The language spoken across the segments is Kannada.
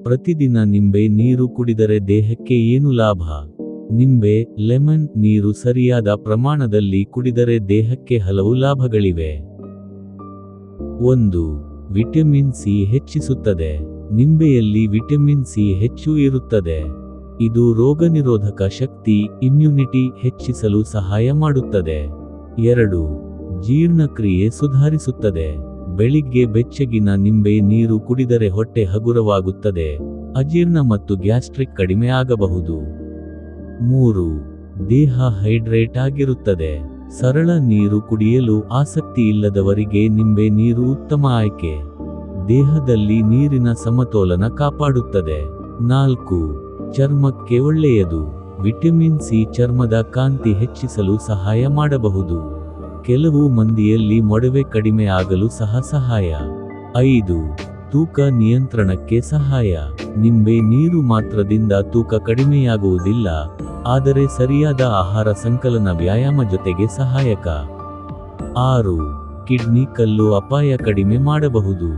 ಪ್ರತಿದಿನ ನಿಂಬೆ ನೀರು ಕುಡಿದರೆ ದೇಹಕ್ಕೆ ಏನು ಲಾಭ? ನಿಂಬೆ, ಲೆಮನ್ ನೀರು ಸರಿಯಾದ ಪ್ರಮಾಣದಲ್ಲಿ ಕುಡಿದರೆ ದೇಹಕ್ಕೆ ಹಲವು ಲಾಭಗಳಿವೆ. 1. ವಿಟಮಿನ್ ಸಿ ಹೆಚ್ಚಿಸುತ್ತದೆ. ನಿಂಬೆಯಲ್ಲಿ ವಿಟಮಿನ್ ಸಿ ಹೆಚ್ಚು ಇರುತ್ತದೆ. ಇದು ರೋಗನಿರೋಧಕ ಶಕ್ತಿ, ಇಮ್ಯುನಿಟಿ ಹೆಚ್ಚಿಸಲು ಸಹಾಯ ಮಾಡುತ್ತದೆ. 2. ಜೀರ್ಣಕ್ರಿಯೆ ಸುಧಾರಿಸುತ್ತದೆ. ಬೆಳಿಗ್ಗೆ ಬೆಚ್ಚಗಿನ ನಿಂಬೆ ನೀರು ಕುಡಿದರೆ ಹೊಟ್ಟೆ ಹಗುರವಾಗುತ್ತದೆ, ಅಜೀರ್ಣ ಮತ್ತು ಗ್ಯಾಸ್ಟ್ರಿಕ್ ಕಡಿಮೆ ಆಗಬಹುದು. 3. ದೇಹ ಹೈಡ್ರೇಟ್ ಆಗಿರುತ್ತದೆ. ಸರಳ ನೀರು ಕುಡಿಯಲು ಆಸಕ್ತಿ ಇಲ್ಲದವರಿಗೆ ನಿಂಬೆ ನೀರು ಉತ್ತಮ ಆಯ್ಕೆ. ದೇಹದಲ್ಲಿ ನೀರಿನ ಸಮತೋಲನ ಕಾಪಾಡುತ್ತದೆ. 4. ಚರ್ಮಕ್ಕೆ ಒಳ್ಳೆಯದು. ವಿಟಮಿನ್ ಸಿ ಚರ್ಮದ ಕಾಂತಿ ಹೆಚ್ಚಿಸಲು ಸಹಾಯ ಮಾಡಬಹುದು. ಕೆಲವು ಮಂದಿಯಲ್ಲಿ ಮೊಡವೆ ಕಡಿಮೆ ಆಗಲು ಸಹ ಸಹಾಯ. 5. ತೂಕ ನಿಯಂತ್ರಣಕ್ಕೆ ಸಹಾಯ. ನಿಂಬೆ ನೀರು ಮಾತ್ರದಿಂದ ತೂಕ ಕಡಿಮೆಯಾಗುವುದಿಲ್ಲ, ಆದರೆ ಸರಿಯಾದ ಆಹಾರ ಸಂಕಲನ ವ್ಯಾಯಾಮ ಜೊತೆಗೆ ಸಹಾಯಕ. 6. ಕಿಡ್ನಿ ಕಲ್ಲು ಅಪಾಯ ಕಡಿಮೆ ಮಾಡಬಹುದು.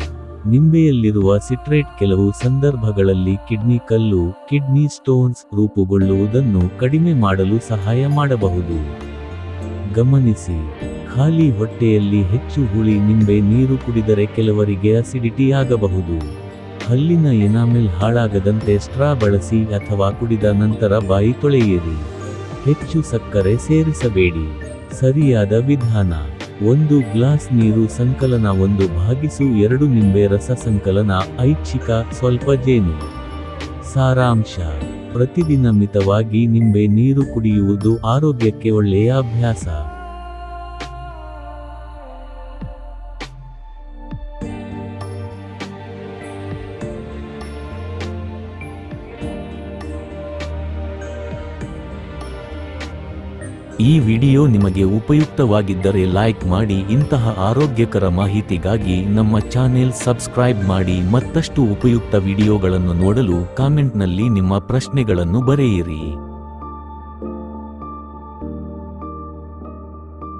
ನಿಂಬೆಯಲ್ಲಿರುವ ಸಿಟ್ರೇಟ್ ಕೆಲವು ಸಂದರ್ಭಗಳಲ್ಲಿ ಕಿಡ್ನಿ ಕಲ್ಲು, ಕಿಡ್ನಿ ಸ್ಟೋನ್ಸ್ ರೂಪುಗೊಳ್ಳುವುದನ್ನು ಕಡಿಮೆ ಮಾಡಲು ಸಹಾಯ ಮಾಡಬಹುದು. ಗಮನಿಸಿ, ಖಾಲಿ ಹೊಟ್ಟೆಯಲ್ಲಿ ಹೆಚ್ಚು ಹುಳಿ ನಿಂಬೆ ನೀರು ಕುಡಿದರೆ ಕೆಲವರಿಗೆ ಅಸಿಡಿಟಿ ಆಗಬಹುದು. ಹಲ್ಲಿನ ಎನಾಮೆಲ್ ಹಾಳಾಗದಂತೆ ಸ್ಟ್ರಾ ಬಳಸಿ ಅಥವಾ ಕುಡಿದ ನಂತರ ಬಾಯಿ ತೊಳೆಯಿರಿ. ಹೆಚ್ಚು ಸಕ್ಕರೆ ಸೇರಿಸಬೇಡಿ. ಸರಿಯಾದ ವಿಧಾನ: 1 ಗ್ಲಾಸ್ ನೀರು ಸಂಕಲನ 1/2 ನಿಂಬೆ ರಸ ಸಂಕಲನ ಐಚ್ಛಿಕ ಸ್ವಲ್ಪ ಜೇನು. ಸಾರಾಂಶ: ಪ್ರತಿದಿನ ಮಿತವಾಗಿ ನಿಂಬೆ ನೀರು ಕುಡಿಯುವುದು ಆರೋಗ್ಯಕ್ಕೆ ಒಳ್ಳೆಯ ಅಭ್ಯಾಸ. ಈ ವಿಡಿಯೋ ನಿಮಗೆ ಉಪಯುಕ್ತವಾಗಿದ್ದರೆ ಲೈಕ್ ಮಾಡಿ. ಇಂತಹ ಆರೋಗ್ಯಕರ ಮಾಹಿತಿಗಾಗಿ ನಮ್ಮ ಚಾನೆಲ್ ಸಬ್ಸ್ಕ್ರೈಬ್ ಮಾಡಿ. ಮತ್ತಷ್ಟು ಉಪಯುಕ್ತ ವಿಡಿಯೋಗಳನ್ನು ನೋಡಲು ಕಾಮೆಂಟ್ನಲ್ಲಿ ನಿಮ್ಮ ಪ್ರಶ್ನೆಗಳನ್ನು ಬರೆಯಿರಿ.